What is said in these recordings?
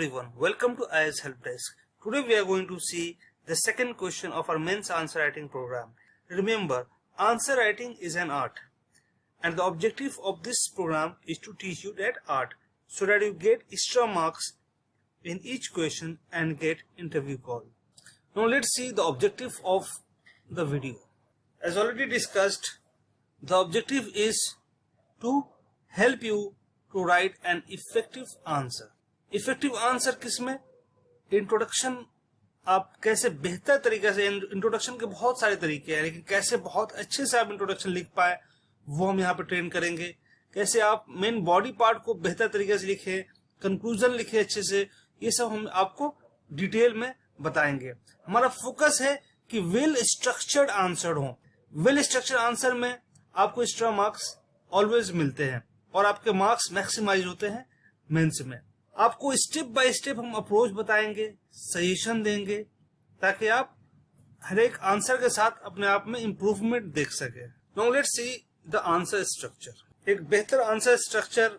everyone, welcome to IS Help Desk. Today we are going to see the second question of our men's answer writing program. Remember, answer writing is an art and the objective of this program is to teach you that art so that you get extra marks in each question and get interview call. Now let's see the objective of the video. As already discussed, the objective is to help you to write an effective answer. Effective answer किसमें? Introduction आप कैसे बेहतर तरीके से, introduction के बहुत सारे तरीके हैं, लेकिन कैसे बहुत अच्छे से आप इंट्रोडक्शन लिख पाए वो हम यहाँ पे ट्रेन करेंगे. कैसे आप मेन बॉडी पार्ट को बेहतर तरीके से लिखे, कंक्लूजन लिखे अच्छे से, ये सब हम आपको डिटेल में बताएंगे. हमारा फोकस है कि वेल स्ट्रक्चर्ड आंसर हो. वेल स्ट्रक्चर्ड आंसर में आपको एक्स्ट्रा मार्क्स ऑलवेज मिलते हैं और आपके मार्क्स मैक्सिमाइज होते हैं मेंस में. आपको स्टेप बाय स्टेप हम अप्रोच बताएंगे, सजेशन देंगे ताकि आप हर एक आंसर के साथ अपने आप में इंप्रूवमेंट देख सके. Now let's see the answer structure. एक बेहतर आंसर स्ट्रक्चर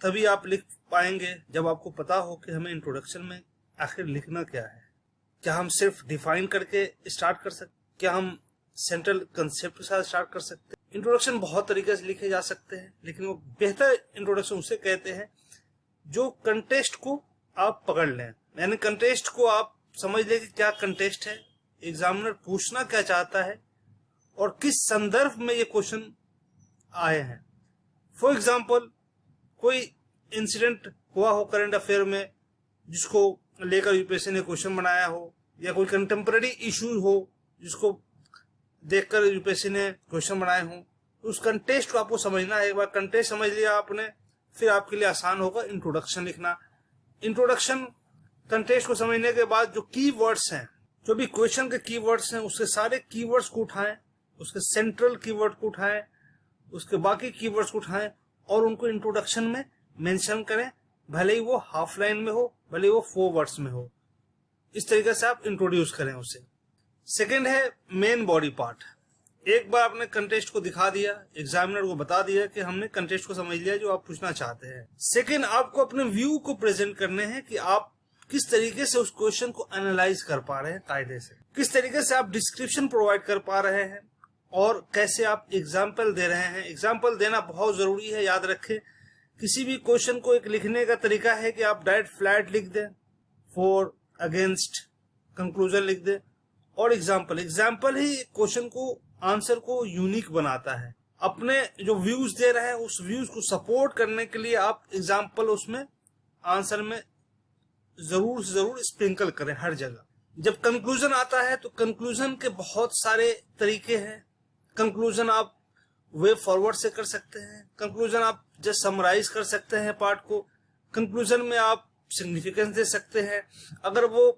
तभी आप लिख पाएंगे जब आपको पता हो कि हमें इंट्रोडक्शन में आखिर लिखना क्या है. क्या हम सिर्फ डिफाइन करके स्टार्ट कर सकते, क्या हम सेंट्रल कंसेप्ट के साथ स्टार्ट कर सकते हैं. इंट्रोडक्शन बहुत तरीके से लिखे जा सकते हैं, लेकिन वो बेहतर इंट्रोडक्शन उसे कहते हैं जो कंटेस्ट को आप पकड़ लें. यानी कंटेस्ट को आप समझ लें कि क्या कंटेस्ट है, एग्जामिनर पूछना क्या चाहता है और किस संदर्भ में ये क्वेश्चन आए हैं. फॉर एग्जाम्पल, कोई इंसिडेंट हुआ हो करंट अफेयर में जिसको लेकर यूपीएससी ने क्वेश्चन बनाया हो, या कोई कंटेम्पररी इशू हो जिसको देखकर यूपीएससी ने क्वेश्चन बनाए हो, तो उस कंटेस्ट को आपको समझना है. एक बार कंटेस्ट समझ लिया आपने, फिर आपके लिए आसान होगा इंट्रोडक्शन लिखना. इंट्रोडक्शन कंटेस्ट को समझने के बाद जो कीवर्ड्स हैं, जो भी क्वेश्चन के कीवर्ड्स हैं, उसके सारे कीवर्ड्स को उठाएं, उसके सेंट्रल कीवर्ड को उठाएं, उसके बाकी कीवर्ड्स को उठाएं और उनको इंट्रोडक्शन में मेंशन करें, भले ही वो हाफ लाइन में हो, भले ही वो 4 वर्ड्स में हो. इस तरीके से आप इंट्रोड्यूस करें उसे. सेकेंड है मेन बॉडी पार्ट. एक बार आपने कंटेस्ट को दिखा दिया, एग्जामिनर को बता दिया कि हमने कंटेस्ट को समझ लिया जो आप पूछना चाहते हैं. सेकेंड, आपको अपने व्यू को प्रेजेंट करने हैं कि आप किस तरीके से उस क्वेश्चन को एनालाइज कर पा रहे हैं कायदे से, किस तरीके से आप डिस्क्रिप्शन प्रोवाइड कर पा रहे हैं और कैसे आप एग्जाम्पल दे रहे हैं. एग्जाम्पल देना बहुत जरूरी है, याद रखें. किसी भी क्वेश्चन को एक लिखने का तरीका है कि आप डायरेक्ट फ्लैट लिख दें, फॉर, अगेंस्ट, कंक्लूजन लिख दें और एग्जाम्पल ही क्वेश्चन को, आंसर को यूनिक बनाता है. अपने जो व्यूज दे रहे हैं उस व्यूज को सपोर्ट करने के लिए आप एग्जाम्पल उसमें आंसर में जरूर से जरूर स्प्रिंकल करें हर जगह. जब कंक्लूजन आता है तो कंक्लूजन के बहुत सारे तरीके हैं. कंक्लूजन आप वे फॉरवर्ड से कर सकते हैं, कंक्लूजन आप जस्ट समराइज कर सकते हैं पार्ट को, कंक्लूजन में आप सिग्निफिकेंस दे सकते हैं. अगर वो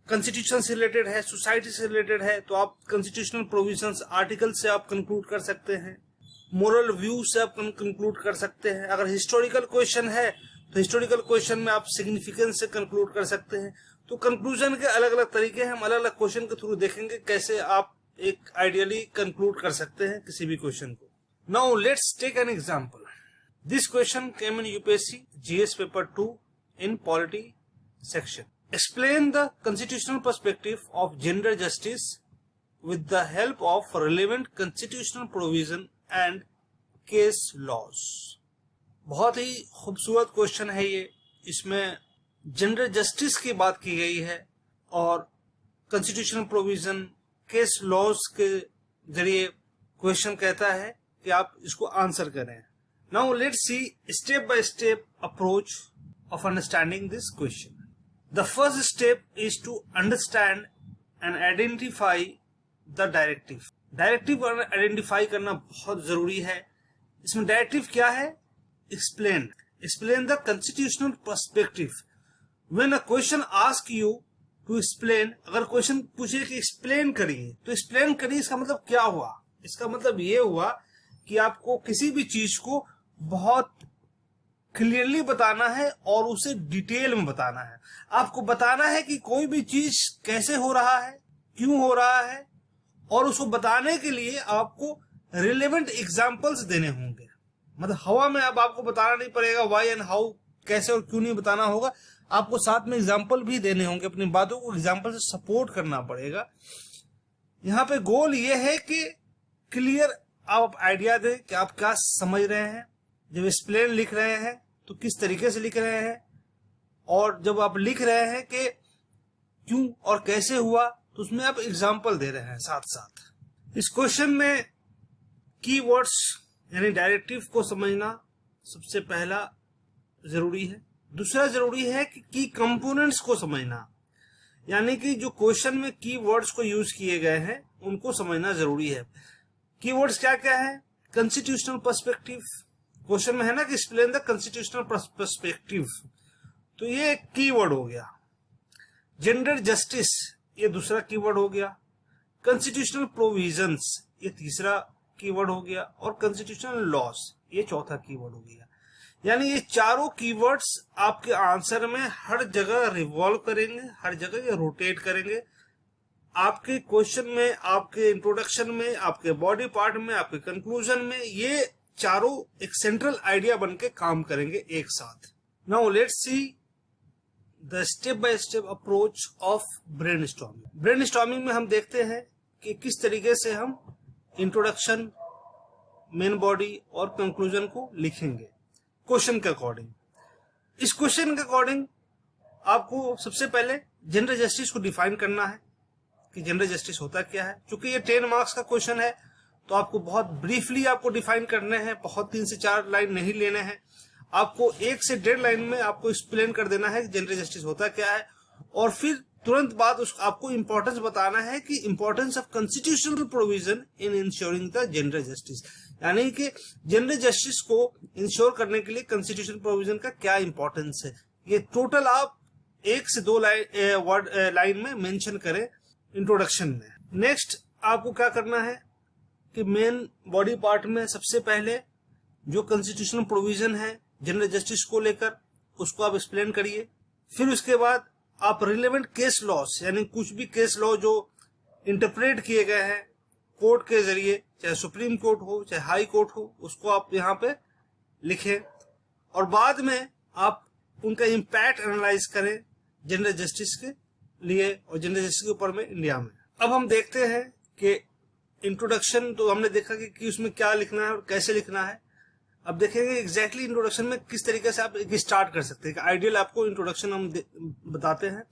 कॉन्स्टिट्यूशन से रिलेटेड है, सोसाइटी से रिलेटेड है, तो आप कॉन्स्टिट्यूशनल प्रोविजंस, आर्टिकल से आप कंक्लूड कर सकते हैं. मोरल व्यू से आप कंक्लूड कर सकते हैं. अगर हिस्टोरिकल क्वेश्चन है तो हिस्टोरिकल क्वेश्चन में आप सिग्निफिकेंस से कंक्लूड कर सकते हैं. तो कंक्लूजन के अलग अलग तरीके हैं. हम अलग अलग क्वेश्चन के थ्रू देखेंगे कैसे आप एक आइडियली कंक्लूड कर सकते हैं किसी भी क्वेश्चन को. Now let's take an example. This question came in UPSC GS paper 2 in polity section. Explain the constitutional perspective of gender justice with the help of relevant constitutional provision and case laws. बहुत ही खूबसूरत question है ये. इसमें gender justice की बात की गई है और कॉन्स्टिट्यूशनल प्रोविजन, केस लॉज के जरिए क्वेश्चन कहता है कि आप इसको आंसर करें. Now let's see step by step approach of understanding this question. The first step is to understand and identify the directive. Directive identify करना बहुत जरूरी है. इसमें डायरेक्टिव क्या है? Explain the constitutional perspective. When a question asks you to explain, अगर question पूछे कि एक्सप्लेन करिए, तो एक्सप्लेन करिए इसका मतलब क्या हुआ? इसका मतलब ये हुआ कि आपको किसी भी चीज को बहुत क्लियरली बताना है और उसे डिटेल में बताना है. आपको बताना है कि कोई भी चीज कैसे हो रहा है, क्यों हो रहा है, और उसको बताने के लिए आपको रिलेवेंट एग्जांपल्स देने होंगे. मतलब हवा में अब आपको बताना नहीं पड़ेगा व्हाई एंड हाउ, कैसे और क्यों नहीं बताना होगा. आपको साथ में एग्जाम्पल भी देने होंगे, अपनी बातों को एग्जाम्पल से सपोर्ट करना पड़ेगा। यहाँ पे गोल ये है कि क्लियर आप आइडिया दें कि आप क्या समझ रहे हैं, जब एक्सप्लेन लिख रहे हैं तो किस तरीके से लिख रहे हैं, और जब आप लिख रहे हैं कि क्यों और कैसे हुआ तो उसमें आप एग्जाम्पल दे रहे हैं साथ साथ। इस क्वेश्चन में कीवर्ड्स यानी डायरेक्टिव को समझना सबसे पहला जरूरी है। दूसरा जरूरी है कि की कंपोनेंट्स को समझना, यानी कि जो क्वेश्चन में कीवर्ड्स को यूज किए गए हैं उनको समझना जरूरी है। कीवर्ड्स क्या क्या है? कॉन्स्टिट्यूशनल पर्सपेक्टिव, क्वेश्चन में है ना कि एक्सप्लेन द कॉन्स्टिट्यूशनल पर्सपेक्टिव, तो ये एक कीवर्ड हो गया। जेंडर जस्टिस ये दूसरा कीवर्ड हो गया। कॉन्स्टिट्यूशनल प्रोविजंस ये तीसरा कीवर्ड हो गया, और कॉन्स्टिट्यूशनल लॉस ये चौथा कीवर्ड हो गया। यानी ये चारों कीवर्ड्स आपके आंसर में हर जगह रिवॉल्व करेंगे, हर जगह ये रोटेट करेंगे। आपके क्वेश्चन में, आपके इंट्रोडक्शन में, आपके बॉडी पार्ट में, आपके कंक्लूजन में ये चारों एक सेंट्रल आइडिया बन के काम करेंगे एक साथ। Now let's see the step by step approach of brainstorming. Brainstorming में हम देखते हैं कि किस तरीके से हम इंट्रोडक्शन, मेन बॉडी और कंक्लूजन को लिखेंगे क्वेश्चन के अकॉर्डिंग। इस क्वेश्चन के अकॉर्डिंग आपको सबसे पहले जेंडर जस्टिस को डिफाइन करना है कि जेंडर जस्टिस होता क्या है। क्योंकि ये 10 मार्क्स का क्वेश्चन है तो आपको बहुत ब्रीफली आपको डिफाइन करने हैं, बहुत 3 से 4 लाइन नहीं लेने हैं। आपको 1 से 1.5 लाइन में आपको एक्सप्लेन कर देना है कि जेंडर जस्टिस होता क्या है, और फिर तुरंत बाद आपको इंपॉर्टेंस बताना है कि importance of constitutional provision in ensuring the gender justice, यानी कि जेंडर जस्टिस को इंश्योर करने के लिए कॉन्स्टिट्यूशनल प्रोविजन का क्या इंपॉर्टेंस है। ये टोटल आप 1 से 2 लाइन में मेंशन करें इंट्रोडक्शन में। नेक्स्ट आपको क्या करना है कि मेन बॉडी पार्ट में सबसे पहले जो कॉन्स्टिट्यूशनल प्रोविजन है जेंडर जस्टिस को लेकर उसको आप एक्सप्लेन करिए। फिर उसके बाद आप रिलेवेंट केस लॉस, यानी कुछ भी केस लॉ जो इंटरप्रेट किए गए हैं कोर्ट के जरिए, चाहे सुप्रीम कोर्ट हो चाहे हाई कोर्ट हो, उसको आप यहाँ पे लिखें, और बाद में आप उनका इम्पैक्ट एनालाइज करें जेंडर जस्टिस के लिए और जेंडर जस्टिस के ऊपर में इंडिया में। अब हम देखते हैं कि इंट्रोडक्शन तो हमने देखा कि उसमें क्या लिखना है और कैसे लिखना है। अब देखेंगे एग्जैक्टली इंट्रोडक्शन में किस तरीके से आप स्टार्ट कर सकते हैं। आइडियल आपको इंट्रोडक्शन हम बताते हैं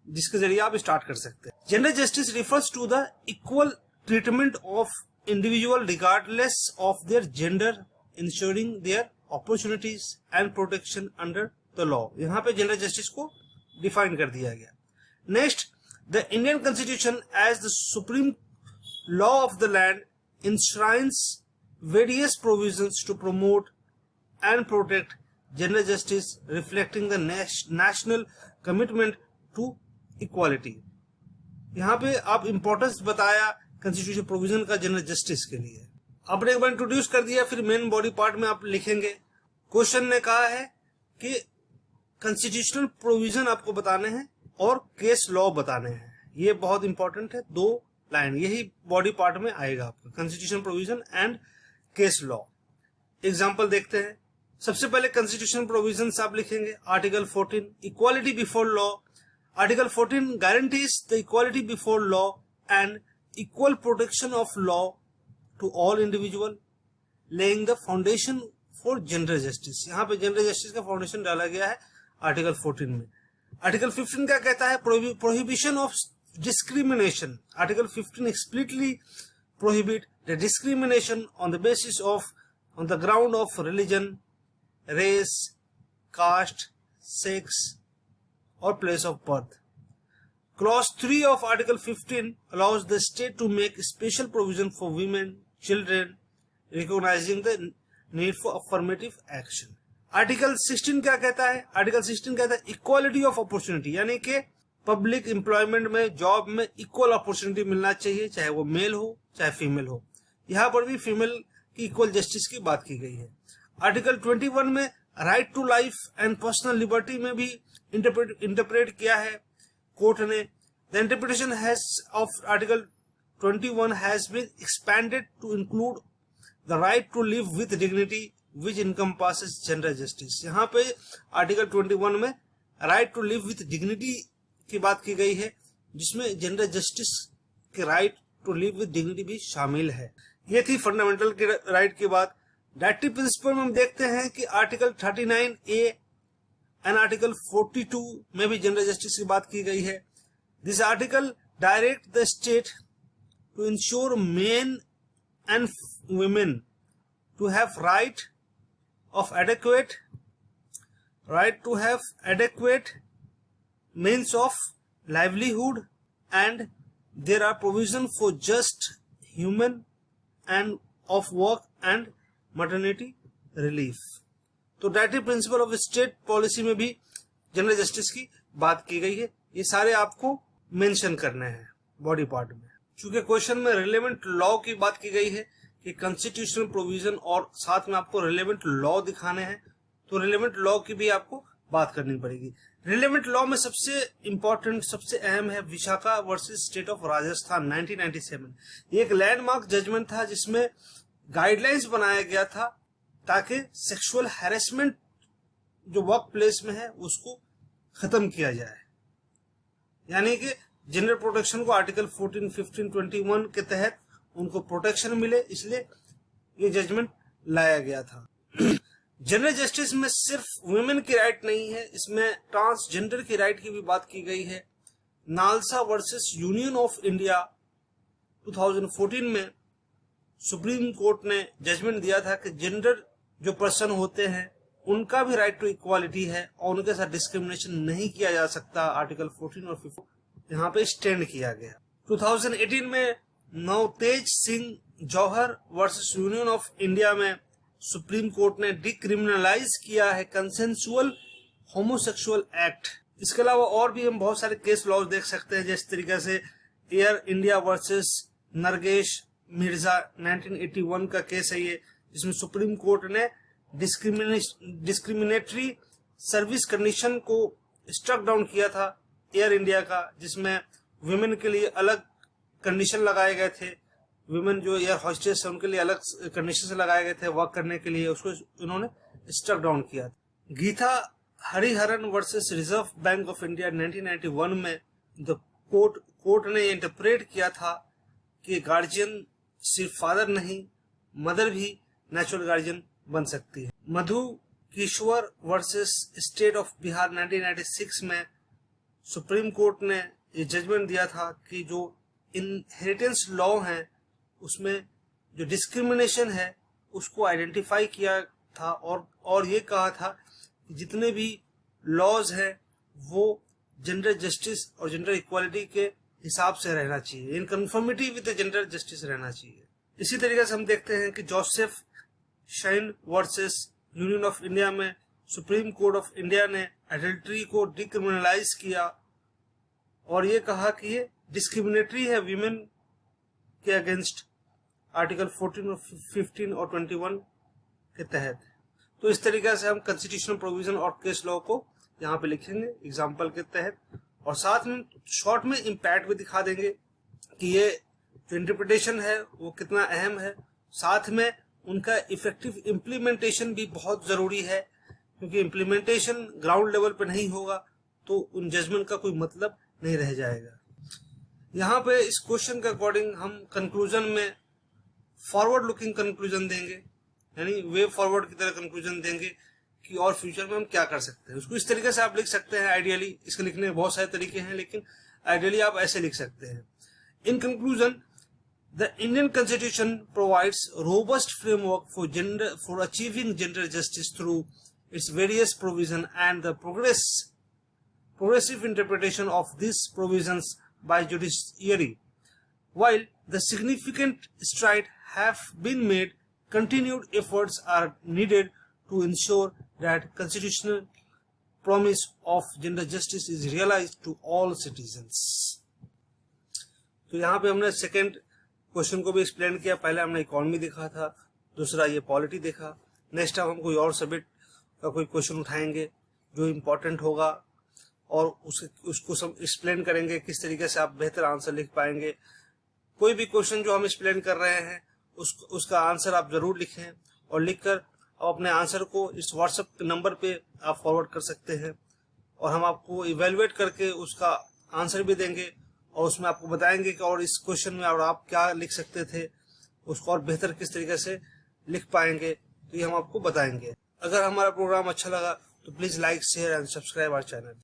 जिसके जरिए आप स्टार्ट कर सकते हैं। Gender justice refers to the equal treatment of individual regardless of their gender, ensuring their opportunities and protection under the law. यहाँ पे जेंडर जस्टिस को डिफाइन कर दिया गया। Next, the Indian constitution as the supreme law of the land enshrines various provisions to promote and protect gender justice, reflecting the national commitment to equality। यहाँ पे आप importance बताया कॉन्स्टिट्यूशन प्रोविजन का gender justice के लिए। आपने एक बार introduce कर दिया, फिर मेन बॉडी पार्ट में आप लिखेंगे। क्वेश्चन ने कहा है कि कॉन्स्टिट्यूशनल प्रोविजन आपको बताने हैं और केस लॉ बताने हैं। ये बहुत इंपॉर्टेंट है, 2 लाइन यही बॉडी पार्ट में आएगा आपका, constitution provision and case law. Example देखते हैं। सबसे पहले कॉन्स्टिट्यूशन प्रोविजंस आप लिखेंगे। Article 14 equality before law. Article 14 guarantees the equality before law and equal protection of law to all individual, laying the foundation for gender justice. यहाँ पे gender justice का foundation डाला गया है आर्टिकल 14 में। आर्टिकल 15 क्या कहता है? Prohibition of discrimination. Article 15 explicitly prohibit the discrimination on the ground of religion, race, caste, sex or place of birth. Clause 3 of Article 15 allows the state to make special provision for women, children, recognizing the need for affirmative action. Article 16 क्या कहता है? Article 16 कहता है equality of opportunity, यानी कि public employment में, job में equal opportunity मिलना चाहिए, चाहे वो मेल हो चाहे फीमेल हो। यहाँ पर भी फीमेल की इक्वल जस्टिस की बात की गई है। आर्टिकल 21 में right to life and personal liberty में भी इंटरप्रेट किया है कोर्ट ने। The interpretation of article 21 has been expanded to include the right to live with dignity which encompasses gender justice. यहाँ पे आर्टिकल 21 में right to live with dignity की बात की गई है, जिसमें जेंडर जस्टिस के right to live with dignity भी शामिल है। ये थी फंडामेंटल के राइट की बात। डायरेक्टिव प्रिंसिपल में हम देखते हैं कि आर्टिकल 39A एंड आर्टिकल 42 में भी जेंडर जस्टिस की बात की गई है। This article direct the state to ensure men and women to have right to have adequate means of livelihood, and there are provision for just human and of work and maternity relief। तो directive principle of state policy में भी gender justice की बात की गई है। ये सारे आपको मेंशन करने हैं बॉडी पार्ट में। चूंकि क्वेश्चन में रिलेवेंट लॉ की बात की गई है कि कॉन्स्टिट्यूशनल प्रोविजन और साथ में आपको रिलेवेंट लॉ दिखाने हैं, तो रिलेवेंट लॉ की भी आपको बात करनी पड़ेगी। रिलेवेंट लॉ में सबसे इंपॉर्टेंट, सबसे अहम है Vishakha versus state of Rajasthan 1997। ये एक लैंडमार्क जजमेंट था जिसमें गाइडलाइंस बनाया गया था ताकि सेक्सुअल हैरेसमेंट जो वर्क प्लेस में है उसको खत्म किया जाए, यानी कि जेंडर प्रोटेक्शन को आर्टिकल 14, 15, 21 के तहत उनको प्रोटेक्शन मिले, इसलिए ये जजमेंट लाया गया था। जेंडर जस्टिस में सिर्फ वुमेन की राइट नहीं है, इसमें ट्रांसजेंडर की राइट की भी बात की गई है। NALSA versus union of India 2014 में सुप्रीम कोर्ट ने जजमेंट दिया था कि जेंडर जो पर्सन होते हैं उनका भी राइट टू इक्वालिटी है और उनके साथ डिस्क्रिमिनेशन नहीं किया जा सकता। आर्टिकल 14 और 15 यहाँ पे स्टैंड किया गया। 2018 में नवतेज सिंह जौहर वर्सेस यूनियन ऑफ इंडिया में सुप्रीम कोर्ट ने डिक्रिमिनलाइज किया है कंसेंसुअल होमोसेक्सुअल एक्ट। इसके अलावा और भी हम बहुत सारे केस लॉज देख सकते हैं, जिस तरीके से एयर इंडिया वर्सेस नरगेश मिर्जा 1981 का केस है ये, जिसमें सुप्रीम कोर्ट ने डिस्क्रिमिनेटरी सर्विस कंडीशन को स्ट्रक डाउन किया था एयर इंडिया का, जिसमें वुमेन के लिए अलग कंडीशन लगाए गए थे। वुमेन जो एयर हॉस्टेस है उनके लिए अलग कंडीशन लगाए गए थे वर्क करने के लिए, उसको इन्होंने स्ट्रक डाउन किया। Geeta Hariharan versus Reserve Bank of India 1991 में द कोर्ट ने इंटरप्रेट किया था कि गार्जियन सिर्फ फादर नहीं, मदर भी नेचुरल गार्जियन बन सकती है। मधु किशोर वर्सेस स्टेट ऑफ बिहार 1996 में सुप्रीम कोर्ट ने ये जजमेंट दिया था कि जो इनहेरिटेंस लॉ है उसमें जो डिस्क्रिमिनेशन है उसको आइडेंटिफाई किया था और ये कहा था कि जितने भी लॉज हैं वो जेंडर जस्टिस और जेंडर इक्वालिटी के हिसाब से रहना चाहिए, इन कन्फर्मिटी विद जेंडर जस्टिस रहना चाहिए। इसी तरीके से हम देखते हैं कि Joseph shine versus union of India में सुप्रीम कोर्ट ऑफ इंडिया ने एडल्ट्री को डिक्रिमिनलाइज किया और ये कहा कि ये डिस्क्रिमिनेटरी है वीमेन के अगेंस्ट आर्टिकल 14 और 15 और 21 के तहत। तो इस तरीके से हम कॉन्स्टिट्यूशनल प्रोविजन और केस लॉ को यहाँ पे लिखेंगे एग्जाम्पल के तहत, और साथ में शॉर्ट में इम्पैक्ट भी दिखा देंगे कि ये जो इंटरप्रिटेशन है वो कितना अहम है। साथ में उनका इफेक्टिव इम्प्लीमेंटेशन भी बहुत जरूरी है, क्योंकि इम्प्लीमेंटेशन ग्राउंड लेवल पे नहीं होगा तो उन जजमेंट का कोई मतलब नहीं रह जाएगा। यहाँ पे इस क्वेश्चन के अकॉर्डिंग हम कंक्लूजन में फॉरवर्ड लुकिंग कंक्लूजन देंगे, यानी वे फॉरवर्ड की तरह कंक्लूजन देंगे कि और फ्यूचर में हम क्या कर सकते हैं। उसको इस तरीके से आप लिख सकते हैं आइडियली, इसके लिखने में बहुत सारे तरीके हैं लेकिन आइडियली आप ऐसे लिख सकते हैं। In conclusion, the Indian Constitution provides robust framework for achieving gender justice through its various provisions and the progressive interpretation of these provisions by judiciary. While the significant strides have been made, continued efforts are needed to ensure that constitutional promise of gender justice is realized to all citizens. तो यहाँ पे हमने second question को भी explain किया। पहले हमने economy देखा था, दूसरा ये पॉलिटी देखा। नेक्स्ट टाइम हम कोई और सब्जेक्ट का कोई क्वेश्चन उठाएंगे जो इम्पोर्टेंट होगा और उसको सब एक्सप्लेन करेंगे किस तरीके से आप बेहतर आंसर लिख पाएंगे। कोई भी क्वेश्चन जो हम एक्सप्लेन कर रहे हैं उसका आंसर आप जरूर लिखें और लिखकर आप अपने आंसर को इस व्हाट्सएप नंबर पे आप फॉरवर्ड कर सकते हैं। और हम आपको इवेलुएट करके उसका आंसर भी देंगे और उसमें आपको बताएंगे कि और इस क्वेश्चन में और आप क्या लिख सकते थे, उसको और बेहतर किस तरीके से लिख पाएंगे, तो ये हम आपको बताएंगे। अगर हमारा प्रोग्राम अच्छा लगा तो please like, share and subscribe our channel.